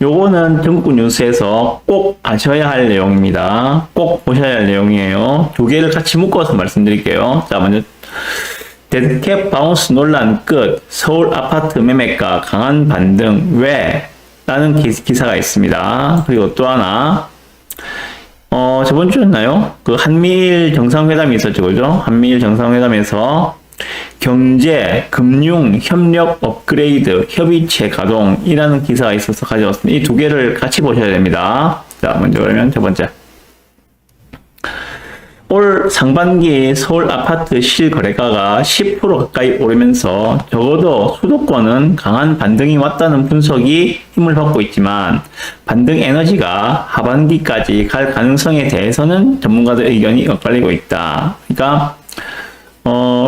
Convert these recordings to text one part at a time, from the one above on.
요거는 전국 뉴스에서 꼭 아셔야 할 내용입니다. 꼭 보셔야 할 내용이에요. 두 개를 같이 묶어서 말씀드릴게요. 자, 먼저 데드캣 바운스 논란 끝. 서울 아파트 매매가 강한 반등 왜? 라는 기사가 있습니다. 그리고 또 하나 저번 주였나요? 그 한미일 정상회담이 있었죠, 그죠? 한미일 정상회담에서 경제, 금융, 협력 업그레이드, 협의체 가동이라는 기사가 있어서 가져왔습니다. 이 두 개를 같이 보셔야 됩니다. 자, 먼저 그러면 첫 번째. 올 상반기 서울 아파트 실거래가가 10% 가까이 오르면서 적어도 수도권은 강한 반등이 왔다는 분석이 힘을 받고 있지만 반등 에너지가 하반기까지 갈 가능성에 대해서는 전문가들 의견이 엇갈리고 있다. 그러니까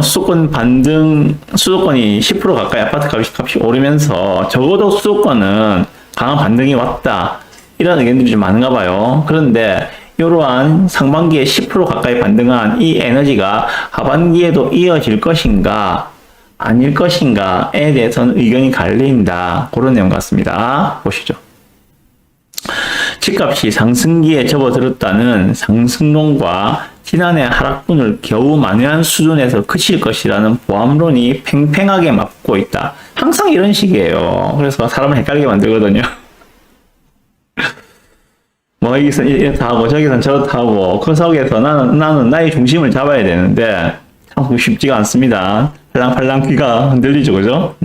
수도권이 10% 가까이 아파트 값이 오르면서 적어도 수도권은 강한 반등이 왔다. 이런 의견들이 좀 많은가 봐요. 그런데 이러한 상반기에 10% 가까이 반등한 이 에너지가 하반기에도 이어질 것인가 아닐 것인가에 대해서는 의견이 갈린다. 그런 내용 같습니다. 보시죠. 집값이 상승기에 접어들었다는 상승론과 지난해 하락분을 겨우 만회한 수준에서 그칠 것이라는 보합론이 팽팽하게 맞붙고 있다. 항상 이런 식이에요. 그래서 사람을 헷갈리게 만들거든요. 뭐 여기서 이렇다 하고 저기서는 저렇다 하고 그 속에서 나는 나의 중심을 잡아야 되는데 참 쉽지가 않습니다. 팔랑팔랑 귀가 흔들리죠, 그죠?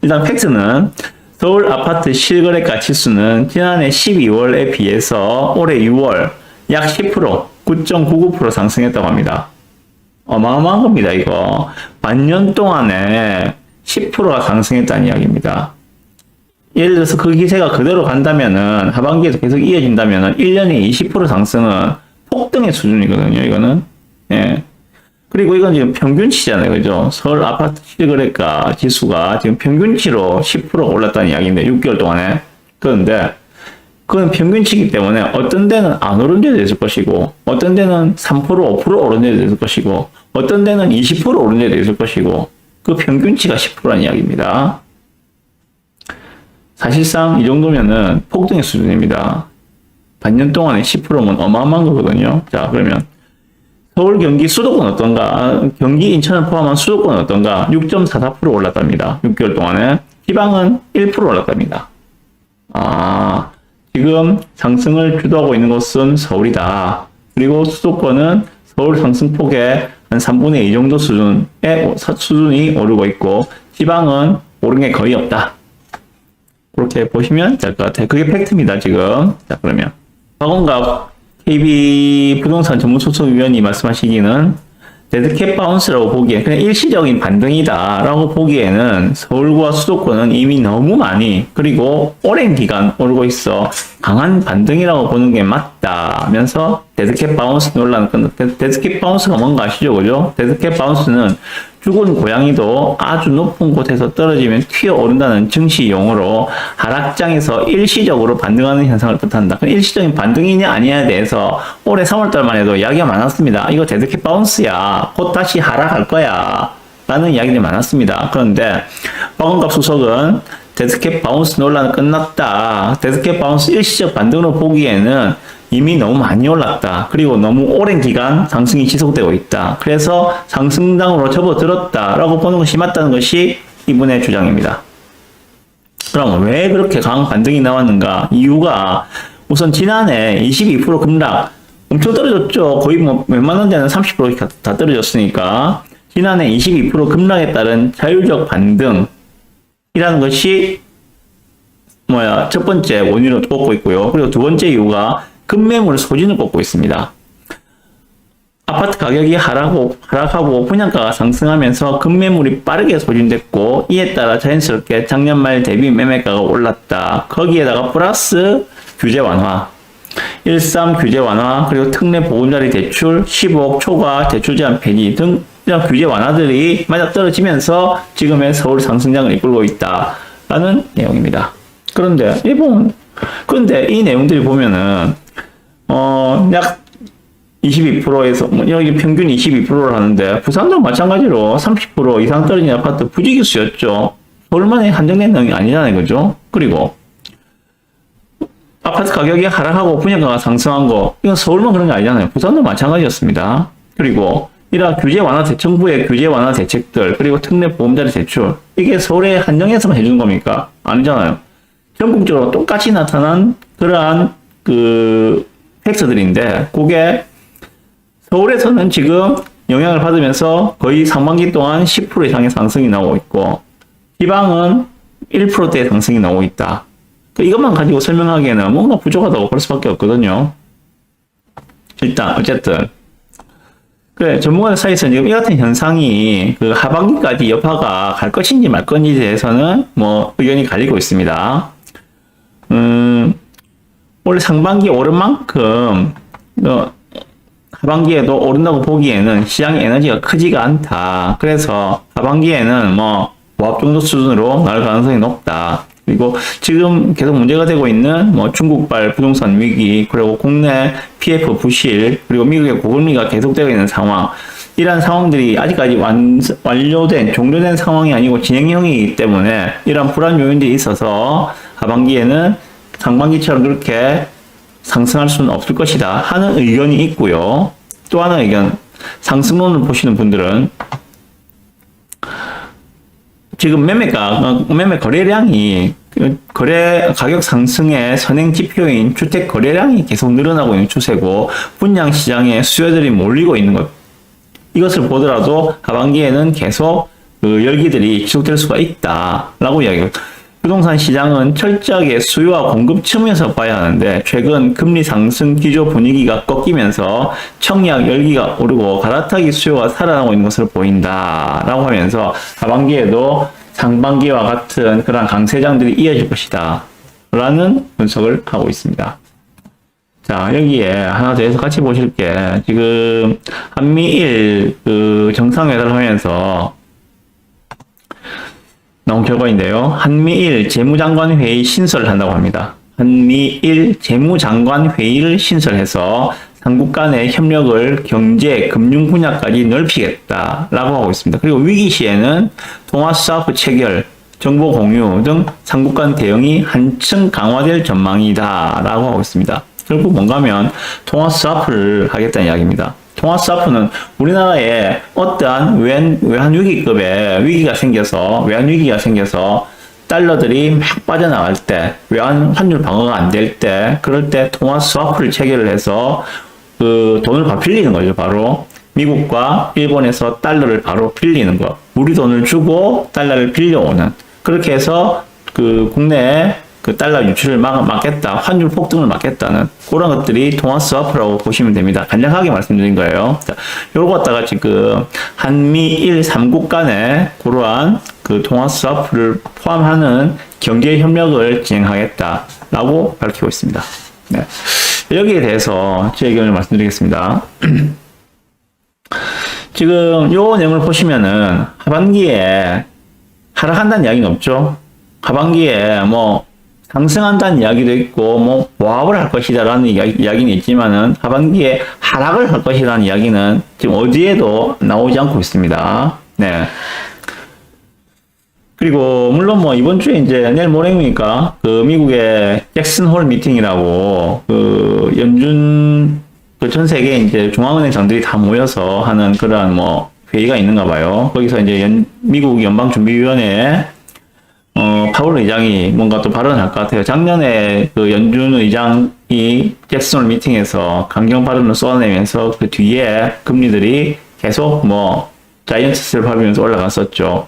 일단 팩트는 서울 아파트 실거래가 지수는 지난해 12월에 비해서 올해 6월 약 10%, 9.99% 상승했다고 합니다. 어마어마한 겁니다, 이거. 반년 동안에 10%가 상승했다는 이야기입니다. 예를 들어서 그 기세가 그대로 간다면은, 하반기에도 계속 이어진다면은, 1년에 20% 상승은 폭등의 수준이거든요, 이거는. 예. 그리고 이건 지금 평균치잖아요, 그죠? 서울 아파트 실거래가 지수가 지금 평균치로 10%가 올랐다는 이야기인데, 6개월 동안에. 그런데, 그건 평균치이기 때문에 어떤 데는 안 오른 데도 있을 것이고, 어떤 데는 3%, 5% 오른 데도 있을 것이고, 어떤 데는 20% 오른 데도 있을 것이고, 그 평균치가 10%라는 이야기입니다. 사실상 이 정도면은 폭등의 수준입니다. 반년 동안에 10%면 어마어마한 거거든요. 자, 그러면 서울, 경기, 수도권 어떤가? 경기, 인천을 포함한 수도권 어떤가? 6.44% 올랐답니다. 6개월 동안에. 지방은 1% 올랐답니다. 지금 상승을 주도하고 있는 곳은 서울이다. 그리고 수도권은 서울 상승폭의 한 3분의 2 정도 수준이 오르고 있고, 지방은 오른 게 거의 없다. 그렇게 보시면 될 것 같아요. 그게 팩트입니다, 지금. 자, 그러면. 박원갑 KB 부동산 전문소속위원이 말씀하시기는 데드캣 바운스라고 보기에 그냥 일시적인 반등이다라고 보기에는 서울과 수도권은 이미 너무 많이 그리고 오랜 기간 오르고 있어 강한 반등이라고 보는 게 맞다면서 데드캣 바운스 논란을 끝냈다. 데드캣 바운스가 뭔가 아시죠, 그죠? 데드캣 바운스는 죽은 고양이도 아주 높은 곳에서 떨어지면 튀어오른다는 증시 용어로 하락장에서 일시적으로 반등하는 현상을 뜻한다. 일시적인 반등이냐 아니냐에 대해서 올해 3월달만 해도 이야기가 많았습니다. 이거 데드캣 바운스야. 곧 다시 하락할 거야. 라는 이야기들이 많았습니다. 그런데 박원갑 수석은 데드캣 바운스 논란은 끝났다. 데드캣 바운스 일시적 반등으로 보기에는 이미 너무 많이 올랐다. 그리고 너무 오랜 기간 상승이 지속되고 있다. 그래서 상승장으로 접어들었다라고 보는 것이 맞다는 것이 이분의 주장입니다. 그럼 왜 그렇게 강한 반등이 나왔는가? 이유가 우선 지난해 22% 급락 엄청 떨어졌죠. 거의 뭐 웬만한 데는 30% 다 떨어졌으니까 지난해 22% 급락에 따른 자율적 반등이라는 것이 첫 번째 원인으로 꼽고 있고요. 그리고 두 번째 이유가 급매물 소진을 꼽고 있습니다. 아파트 가격이 하락하고 분양가가 상승하면서 급매물이 빠르게 소진됐고 이에 따라 자연스럽게 작년 말 대비 매매가가 올랐다. 거기에다가 플러스 규제 완화, 1.3 규제 완화, 그리고 특례 보금자리 대출, 15억 초과 대출 제한 폐지 등 이런 규제 완화들이 맞아떨어지면서 지금의 서울 상승장을 이끌고 있다라는 내용입니다. 그런데 이 내용들이 보면은 약 22%에서 여기 평균 22%를 하는데 부산도 마찬가지로 30% 이상 떨어진 아파트 부지기수였죠. 서울만에 한정된 내용이 아니잖아요, 그죠? 그리고 아파트 가격이 하락하고 분양가가 상승한 거, 이건 서울만 그런 게 아니잖아요. 부산도 마찬가지였습니다. 그리고 이러한 규제 완화, 정부의 규제 완화 대책들, 그리고 특례 보험자리 대출, 이게 서울에 한정해서만 해주는 겁니까? 아니잖아요. 전국적으로 똑같이 나타난 그러한 팩트들인데, 그게 서울에서는 지금 영향을 받으면서 거의 상반기 동안 10% 이상의 상승이 나오고 있고, 지방은 1%대의 상승이 나오고 있다. 이것만 가지고 설명하기에는 뭔가 부족하다고 볼 수밖에 없거든요. 일단 어쨌든 그래, 전문가들 사이에서 지금 이 같은 현상이 하반기까지 여파가 갈 것인지 말 것인지에 대해서는 뭐 의견이 갈리고 있습니다. 원래 상반기 오른 만큼 하반기에도 오른다고 보기에는 시장의 에너지가 크지가 않다. 그래서 하반기에는 뭐 보합 정도 수준으로 나올 가능성이 높다. 그리고 지금 계속 문제가 되고 있는 뭐 중국발 부동산 위기, 그리고 국내 PF 부실, 그리고 미국의 고금리가 계속되고 있는 상황, 이러한 상황들이 아직까지 종료된 상황이 아니고 진행형이기 때문에 이러한 불안 요인들이 있어서 하반기에는 상반기처럼 그렇게 상승할 수는 없을 것이다 하는 의견이 있고요. 또 하나 의견, 상승론을 보시는 분들은 지금 매매 거래량이 가격 상승의 선행 지표인 주택 거래량이 계속 늘어나고 있는 추세고, 분양 시장에 수요들이 몰리고 있는 것, 이것을 보더라도 하반기에는 계속 열기들이 지속될 수가 있다라고 이야기해요. 부동산 시장은 철저하게 수요와 공급 측면에서 봐야 하는데, 최근 금리 상승 기조 분위기가 꺾이면서 청약 열기가 오르고 갈아타기 수요가 살아나고 있는 것으로 보인다라고 하면서 하반기에도 상반기와 같은 그런 강세장들이 이어질 것이다 라는 분석을 하고 있습니다. 자, 여기에 하나 더 해서 같이 보실 게, 지금 한미일 정상회담을 하면서 나온 결과인데요. 한미일 재무장관 회의 신설을 한다고 합니다. 한미일 재무장관 회의를 신설해서 삼국 간의 협력을 경제, 금융 분야까지 넓히겠다라고 하고 있습니다. 그리고 위기 시에는 통화 스와프 체결, 정보 공유 등 삼국 간 대응이 한층 강화될 전망이다라고 하고 있습니다. 결국 뭔가 하면 통화 스와프를 하겠다는 이야기입니다. 통화 스와프는 우리나라에 어떠한 외환 위기급의 위기가 생겨서 달러들이 막 빠져나갈 때, 외환 환율 방어가 안 될 때, 그럴 때 통화 스와프를 체결을 해서 돈을 바로 빌리는 거죠. 바로 미국과 일본에서 달러를 바로 빌리는 거. 우리 돈을 주고 달러를 빌려오는. 그렇게 해서 국내에 달러 유출을 막겠다, 환율 폭등을 막겠다는 그런 것들이 통화 스와프라고 보시면 됩니다. 간략하게 말씀드린 거예요. 자, 요거 갖다가 지금 한미일 3국 간에 그러한 통화 스와프를 포함하는 경제 협력을 진행하겠다라고 밝히고 있습니다. 네. 여기에 대해서 제 의견을 말씀드리겠습니다. 지금 요 내용을 보시면은 하반기에 하락한다는 이야기는 없죠. 하반기에 뭐 상승한다는 이야기도 있고, 뭐 보합을 할 것이다라는 이야기는 있지만은 하반기에 하락을 할 것이라는 이야기는 지금 어디에도 나오지 않고 있습니다. 네. 그리고 물론 뭐 이번 주에 이제 내일 모레입니까? 미국의 잭슨 홀 미팅이라고 연준 전 세계 이제 중앙은행장들이 다 모여서 하는 그러한 뭐 회의가 있는가 봐요. 거기서 이제 미국 연방준비위원회 파월 의장이 뭔가 또 발언할 것 같아요. 작년에 연준 의장이 잭슨 홀 미팅에서 강경 발언을 쏟아내면서 그 뒤에 금리들이 계속 뭐 자이언트 스텝을 밟으면서 올라갔었죠.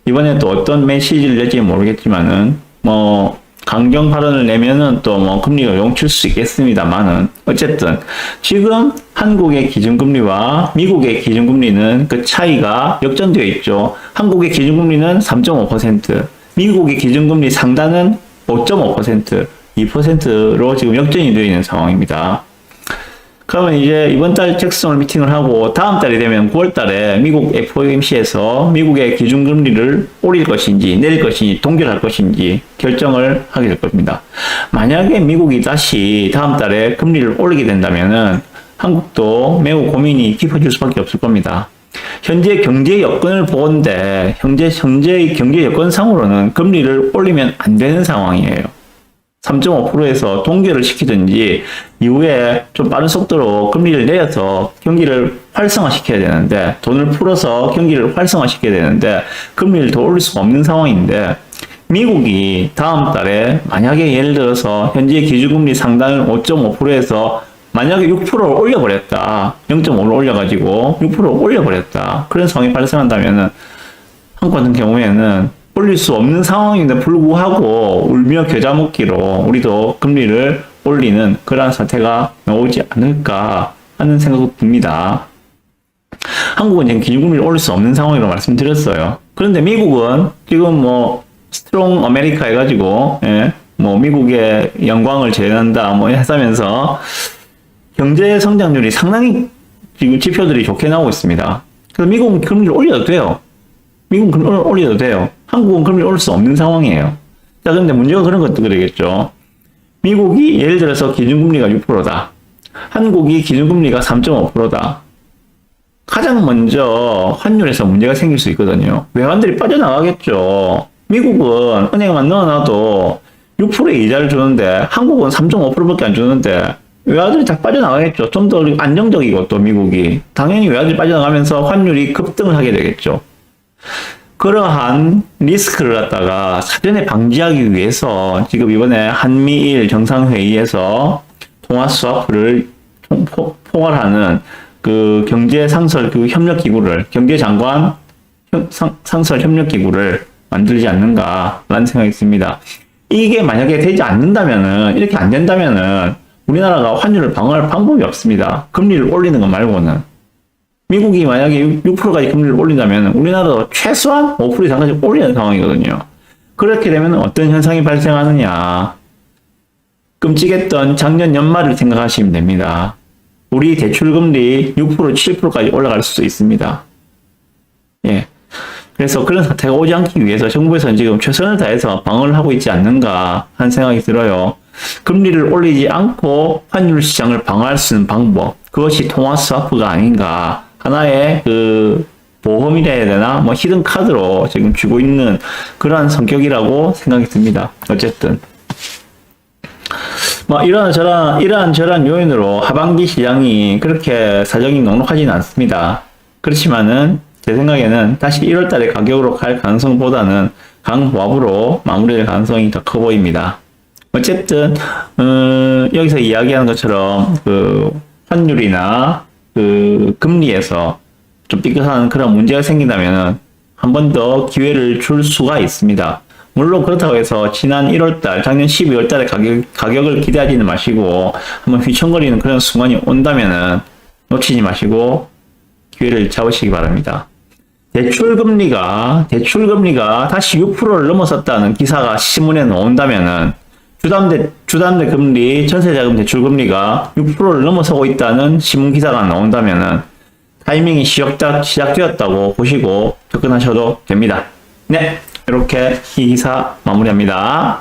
이번에 또 어떤 메시지를 낼지 모르겠지만은 뭐 강경 발언을 내면은 또 뭐 금리가 용칠 수 있겠습니다만은, 어쨌든 지금 한국의 기준금리와 미국의 기준금리는 그 차이가 역전되어 있죠. 한국의 기준금리는 3.5%, 미국의 기준금리 상단은 5.5%, 2%로 지금 역전이 되어 있는 상황입니다. 그러면 이제 이번 달 잭슨 홀 미팅을 하고 다음 달이 되면 9월 달에 미국 FOMC에서 미국의 기준금리를 올릴 것인지 내릴 것인지 동결할 것인지 결정을 하게 될 겁니다. 만약에 미국이 다시 다음 달에 금리를 올리게 된다면은 한국도 매우 고민이 깊어질 수밖에 없을 겁니다. 현재 경제 여건을 보건대 현재의 경제 여건상으로는 금리를 올리면 안 되는 상황이에요. 3.5%에서 동결을 시키든지 이후에 좀 빠른 속도로 금리를 내려서 경기를 활성화시켜야 되는데, 돈을 풀어서 경기를 활성화시켜야 되는데 금리를 더 올릴 수가 없는 상황인데, 미국이 다음 달에 만약에 예를 들어서 현재 기준금리 상단을 5.5%에서 만약에 6%를 올려버렸다. 0.5를 올려가지고 6%를 올려버렸다. 그런 상황이 발생한다면은 한국 같은 경우에는 올릴 수 없는 상황인데 불구하고 울며 겨자 먹기로 우리도 금리를 올리는 그러한 사태가 나오지 않을까 하는 생각도 듭니다. 한국은 지금 기준금리를 올릴 수 없는 상황이라고 말씀드렸어요. 그런데 미국은 지금 뭐 스트롱 아메리카 해가지고 뭐 미국의 영광을 재현한다 뭐 하면서 경제 성장률이 상당히 지금 지표들이 좋게 나오고 있습니다. 그래서 미국은 금리를 올려도 돼요. 미국은 금리를 올려도 돼요. 한국은 금리를 올릴 수 없는 상황이에요. 자, 그런데 문제가 그런 것도 그러겠죠. 미국이 예를 들어서 기준금리가 6%다. 한국이 기준금리가 3.5%다. 가장 먼저 환율에서 문제가 생길 수 있거든요. 외환들이 빠져나가겠죠. 미국은 은행에만 넣어놔도 6%의 이자를 주는데 한국은 3.5%밖에 안 주는데 외화들이 다 빠져나가겠죠. 좀 더 안정적이고 또 미국이. 당연히 외화들이 빠져나가면서 환율이 급등을 하게 되겠죠. 그러한 리스크를 갖다가 사전에 방지하기 위해서 지금 이번에 한미일 정상회의에서 통화 스와프를 포괄하는 그 경제 상설 그 협력 기구를, 경제장관 상설 협력 기구를 만들지 않는가라는 생각이 있습니다. 이게 만약에 되지 않는다면은, 이렇게 안 된다면은 우리나라가 환율을 방어할 방법이 없습니다. 금리를 올리는 것 말고는. 미국이 만약에 6%까지 금리를 올린다면 우리나라도 최소한 5% 이상까지 올리는 상황이거든요. 그렇게 되면 어떤 현상이 발생하느냐. 끔찍했던 작년 연말을 생각하시면 됩니다. 우리 대출금리 6%, 7%까지 올라갈 수도 있습니다. 예. 그래서 그런 사태가 오지 않기 위해서 정부에서는 지금 최선을 다해서 방어를 하고 있지 않는가 하는 생각이 들어요. 금리를 올리지 않고 환율 시장을 방어할 수 있는 방법, 그것이 통화 스와프가 아닌가. 하나의 그 보험이라 해야 되나? 뭐 히든 카드로 지금 쥐고 있는 그러한 성격이라고 생각이 듭니다. 어쨌든. 뭐 이러한 요인으로 하반기 시장이 그렇게 사정이 넉넉하지는 않습니다. 그렇지만은 제 생각에는 다시 1월 달에 가격으로 갈 가능성보다는 강보합으로 마무리될 가능성이 더 커 보입니다. 어쨌든 여기서 이야기하는 것처럼 그 환율이나 그 금리에서 좀 삐끗한 그런 문제가 생긴다면은 한 번 더 기회를 줄 수가 있습니다. 물론 그렇다고 해서 지난 1월달, 작년 12월달에 가격을 기대하지는 마시고 한번 휘청거리는 그런 순간이 온다면은 놓치지 마시고 기회를 잡으시기 바랍니다. 대출금리가 다시 6%를 넘어섰다는 기사가 신문에 나온다면은 주담대 금리, 전세자금 대출금리가 6%를 넘어서고 있다는 신문 기사가 나온다면은 타이밍이 시작되었다고 보시고 접근하셔도 됩니다. 네, 이렇게 이 기사 마무리합니다.